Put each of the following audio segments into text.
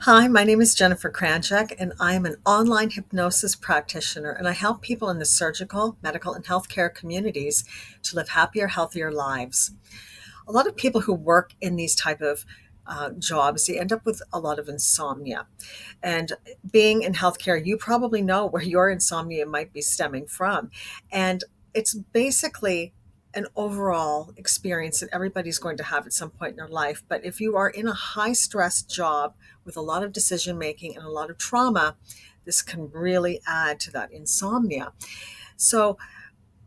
Hi, my name is Jennifer Kranjak, and I am an online hypnosis practitioner, and I help people in the surgical, medical, and healthcare communities to live happier, healthier lives. A lot of people who work in these type of jobs, they end up with a lot of insomnia. And being in healthcare, you probably know where your insomnia might be stemming from. And it's basically an overall experience that everybody's going to have at some point in their life. But if you are in a high stress job with a lot of decision making and a lot of trauma, this can really add to that insomnia. So,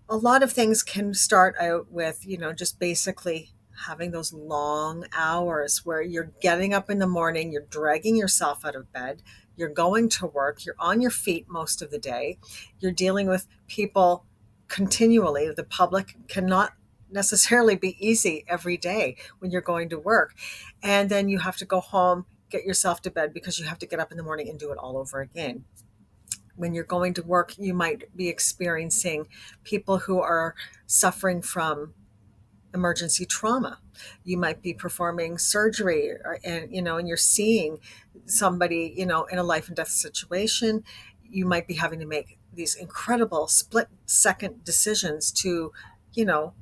a lot of things can start out with, just basically having those long hours where you're getting up in the morning, you're dragging yourself out of bed, you're going to work, you're on your feet most of the day, you're dealing with people continually. The public cannot necessarily be easy every day when you're going to work. And then you have to go home, get yourself to bed because you have to get up in the morning and do it all over again. When you're going to work, you might be experiencing people who are suffering from emergency trauma. You might be performing surgery, and you're seeing somebody, in a life and death situation. You might be having to make these incredible split second decisions to, you know,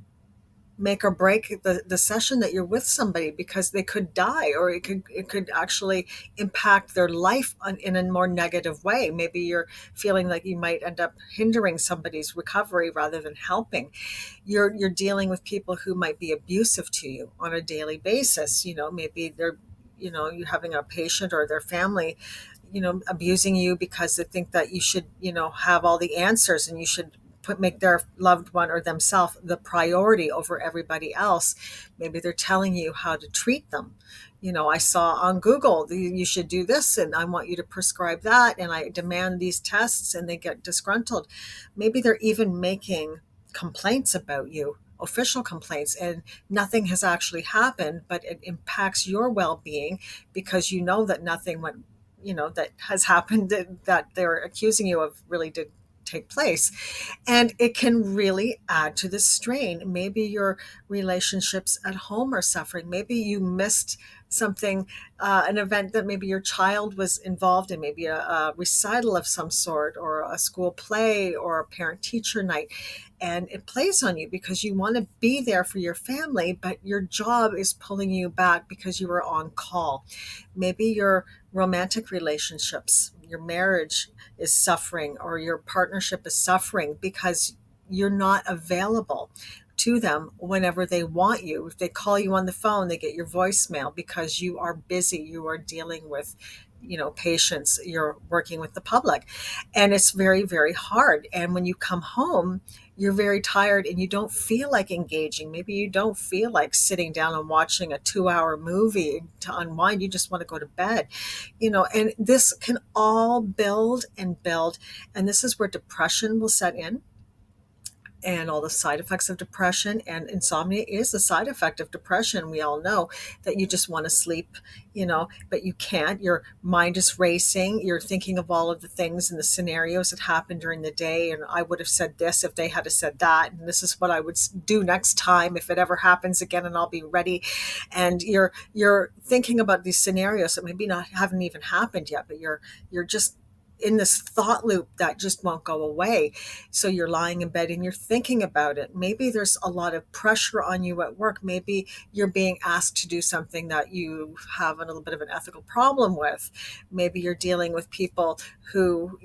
make or break the session that you're with somebody because they could die, or it could actually impact their life in a more negative way. Maybe you're feeling like you might end up hindering somebody's recovery rather than helping. You're dealing with people who might be abusive to you on a daily basis. Maybe they're, you having a patient or their family, abusing you because they think that you should, have all the answers, and you should make their loved one or themselves the priority over everybody else. Maybe they're telling you how to treat them. I saw on Google, you should do this, and I want you to prescribe that, and I demand these tests, and they get disgruntled. Maybe they're even making complaints about you, official complaints, and nothing has actually happened, but it impacts your well-being because you know that nothing went, that has happened, that they're accusing you of really did take place. And it can really add to the strain. Maybe your relationships at home are suffering. Maybe you missed something, an event that maybe your child was involved in, maybe a recital of some sort, or a school play, or a parent teacher night. And it plays on you because you want to be there for your family, but your job is pulling you back because you were on call. Maybe your romantic relationships, your marriage is suffering, or your partnership is suffering because you're not available to them whenever they want you. If they call you on the phone, they get your voicemail because you are busy. You are dealing with, patients, you're working with the public. And it's very, very hard. And when you come home, you're very tired and you don't feel like engaging. Maybe you don't feel like sitting down and watching a 2-hour movie to unwind. You just want to go to bed, and this can all build and build. And this is where depression will set in, and all the side effects of depression. And insomnia is a side effect of depression. We all know that you just want to sleep, but you can't. Your mind is racing. You're thinking of all of the things and the scenarios that happened during the day. And I would have said this if they had said that. And this is what I would do next time if it ever happens again, and I'll be ready. And you're thinking about these scenarios that maybe not haven't even happened yet, but you're just in this thought loop that just won't go away. So you're lying in bed and you're thinking about it. Maybe there's a lot of pressure on you at work. Maybe you're being asked to do something that you have a little bit of an ethical problem with. Maybe you're dealing with people who,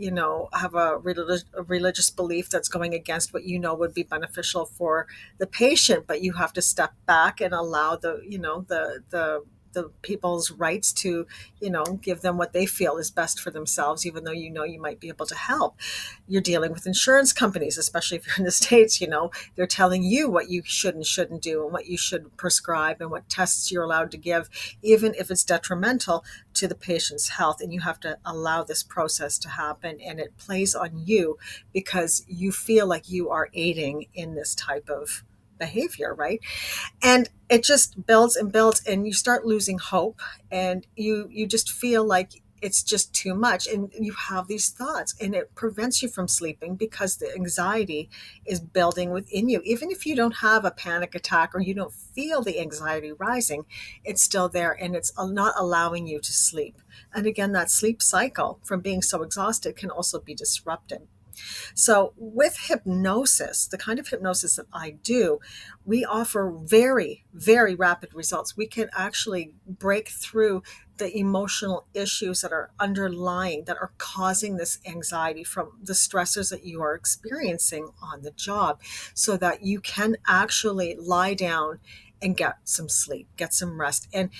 have a religious belief that's going against what would be beneficial for the patient, but you have to step back and allow the people's rights to, give them what they feel is best for themselves, even though you might be able to help. You're dealing with insurance companies, especially if you're in the States, they're telling you what you should and shouldn't do, and what you should prescribe, and what tests you're allowed to give, even if it's detrimental to the patient's health. And you have to allow this process to happen, and it plays on you because you feel like you are aiding in this type of behavior, right? And it just builds and builds, and you start losing hope, and you just feel like it's just too much, and you have these thoughts, and it prevents you from sleeping because the anxiety is building within you. Even if you don't have a panic attack or you don't feel the anxiety rising, it's still there, and it's not allowing you to sleep. And again, that sleep cycle from being so exhausted can also be disrupted. So, with hypnosis, the kind of hypnosis that I do, we offer very, very rapid results. We can actually break through the emotional issues that are underlying, that are causing this anxiety from the stressors that you are experiencing on the job, so that you can actually lie down and get some sleep, get some rest, and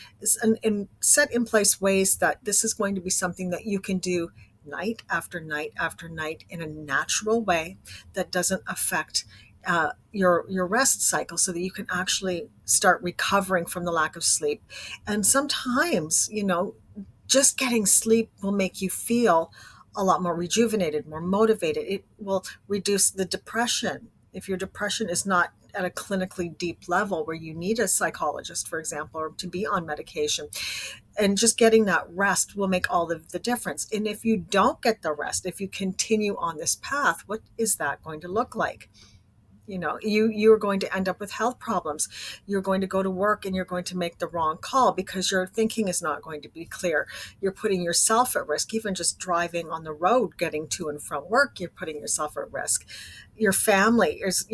set in place ways that this is going to be something that you can do night after night after night in a natural way that doesn't affect your rest cycle, so that you can actually start recovering from the lack of sleep. And sometimes, just getting sleep will make you feel a lot more rejuvenated, more motivated. It will reduce the depression. If your depression is not at a clinically deep level where you need a psychologist, for example, or to be on medication, and just getting that rest will make all of the difference. And if you don't get the rest, if you continue on this path, what is that going to look like? You're going to end up with health problems. You're going to go to work and you're going to make the wrong call because your thinking is not going to be clear. You're putting yourself at risk. Even just driving on the road, getting to and from work, you're putting yourself at risk. Your family is,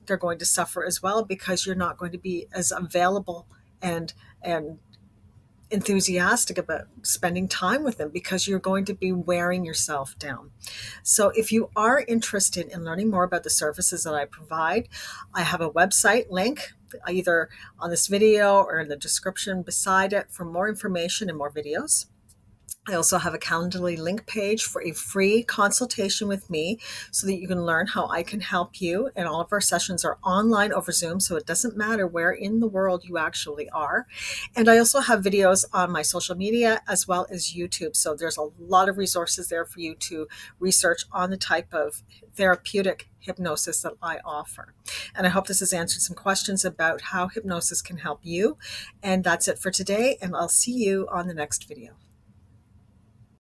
they're going to suffer as well because you're not going to be as available and enthusiastic about spending time with them, because you're going to be wearing yourself down. So if you are interested in learning more about the services that I provide, I have a website link either on this video or in the description beside it for more information and more videos. I also have a Calendly link page for a free consultation with me so that you can learn how I can help you. And all of our sessions are online over Zoom, so it doesn't matter where in the world you actually are. And I also have videos on my social media as well as YouTube. So there's a lot of resources there for you to research on the type of therapeutic hypnosis that I offer. And I hope this has answered some questions about how hypnosis can help you. And that's it for today. And I'll see you on the next video.